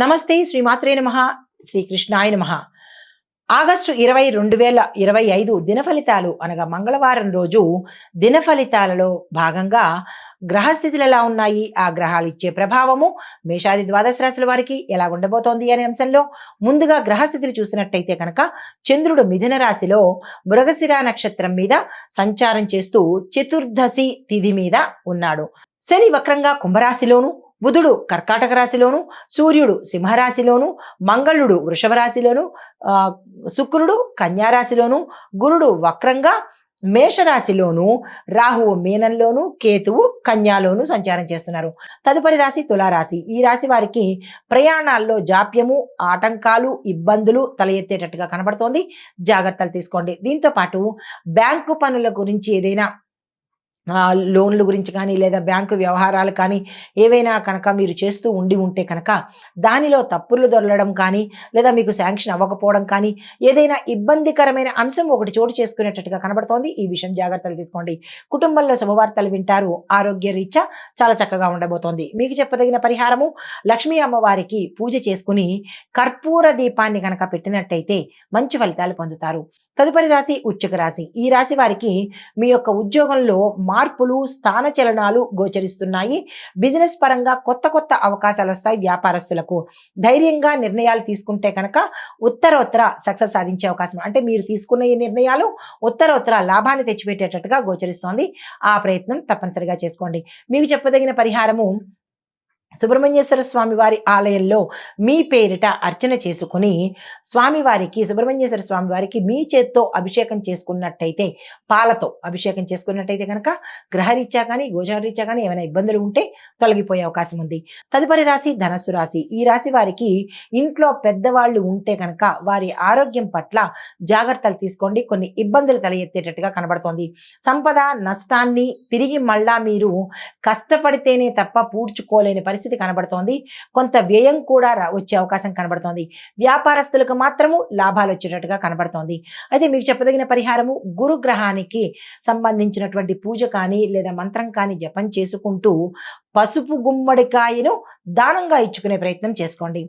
నమస్తే శ్రీమాత్రే నమః శ్రీకృష్ణాయ నమః. ఆగస్టు 20, 2025 దిన ఫలితాలు అనగా మంగళవారం రోజు దిన ఫలితాలలో భాగంగా గ్రహస్థితులు ఎలా ఉన్నాయి, ఆ గ్రహాలు ఇచ్చే ప్రభావము మేషాది ద్వాదశ రాశుల వారికి ఎలా ఉండబోతోంది అనే అంశంలో ముందుగా గ్రహస్థితులు చూసినట్టయితే కనుక చంద్రుడు మిథున రాశిలో మృగశిర నక్షత్రం మీద సంచారం చేస్తూ చతుర్దశి తిథి మీద ఉన్నాడు. శని వక్రంగా కుంభరాశిలోను, బుధుడు కర్కాటక రాశిలోను, సూర్యుడు సింహరాశిలోను, మంగళుడు వృషభ రాశిలోను, శుక్రుడు కన్యారాశిలోను, గురుడు వక్రంగా మేషరాశిలోను, రాహువు మీనంలోను, కేతువు కన్యాలోను సంచారం చేస్తున్నారు. తదుపరి రాశి తులారాశి. ఈ రాశి వారికి ప్రయాణాల్లో జాప్యము, ఆటంకాలు, ఇబ్బందులు తల ఎత్తేటట్టుగా కనబడుతోంది. జాగ్రత్తలు తీసుకోండి. దీంతో పాటు బ్యాంకు పనుల గురించి ఏదైనా లోన్ల గురించి కానీ లేదా బ్యాంకు వ్యవహారాలు కానీ ఏవైనా కనుక మీరు చేస్తూ ఉంటే కనుక దానిలో తప్పులు దొరలడం కానీ లేదా మీకు శాంక్షన్ అవ్వకపోవడం కానీ ఏదైనా ఇబ్బందికరమైన అంశం ఒకటి చోటు చేసుకునేటట్టుగా కనబడుతోంది. ఈ విషయం జాగ్రత్తలు తీసుకోండి. కుటుంబంలో శుభవార్తలు వింటారు. ఆరోగ్య రీత్యా చాలా చక్కగా ఉండబోతోంది. మీకు చెప్పదగిన పరిహారము, లక్ష్మీ అమ్మవారికి పూజ చేసుకుని కర్పూర దీపాన్ని కనుక పెట్టినట్టయితే మంచి ఫలితాలు పొందుతారు. తదుపరి రాశి వృశ్చిక రాశి. ఈ రాశి వారికి మీ యొక్క ఉద్యోగంలో మార్పులు, స్థాన చలనాలు గోచరిస్తున్నాయి. బిజినెస్ పరంగా కొత్త కొత్త అవకాశాలు వస్తాయి. వ్యాపారస్తులకు ధైర్యంగా నిర్ణయాలు తీసుకుంటే కనుక ఉత్తరోత్తర సక్సెస్ సాధించే అవకాశం, అంటే మీరు తీసుకున్న ఈ నిర్ణయాలు ఉత్తరోత్తర లాభాన్ని తెచ్చిపెట్టేటట్టుగా గోచరిస్తోంది. ఆ ప్రయత్నం తప్పనిసరిగా చేసుకోండి. మీకు చెప్పదగిన పరిహారము, సుబ్రహ్మణ్యేశ్వర స్వామి వారి ఆలయంలో మీ పేరిట అర్చన చేసుకుని సుబ్రహ్మణ్యేశ్వర స్వామి వారికి మీ చేత్తో అభిషేకం చేసుకున్నట్టయితే, పాలతో అభిషేకం చేసుకున్నట్టయితే కనుక గ్రహరీత్యా కానీ గోచారరీత్యా కానీ ఏమైనా ఇబ్బందులు ఉంటే తొలగిపోయే అవకాశం ఉంది. తదుపరి రాశి ధనస్సు రాశి. ఈ రాశి వారికి ఇంట్లో పెద్దవాళ్ళు ఉంటే కనుక వారి ఆరోగ్యం పట్ల జాగ్రత్తలు తీసుకోండి. కొన్ని ఇబ్బందులు తల ఎత్తేటట్టుగా కనబడుతోంది. సంపద నష్టాన్ని తిరిగి మళ్ళా మీరు కష్టపడితేనే తప్ప పూడ్చుకోలేని పరిస్థితి కనబడుతోంది. కొంత వ్యయం కూడా వచ్చే అవకాశం కనబడుతోంది. వ్యాపారస్తులకు మాత్రము లాభాలు వచ్చేటట్టుగా కనబడుతోంది. అయితే మీకు చెప్పదగిన పరిహారము, గురుగ్రహానికి సంబంధించినటువంటి పూజ కానీ లేదా మంత్రం కానీ జపం చేసుకుంటూ పసుపు గుమ్మడికాయను దానంగా ఇచ్చుకునే ప్రయత్నం చేసుకోండి.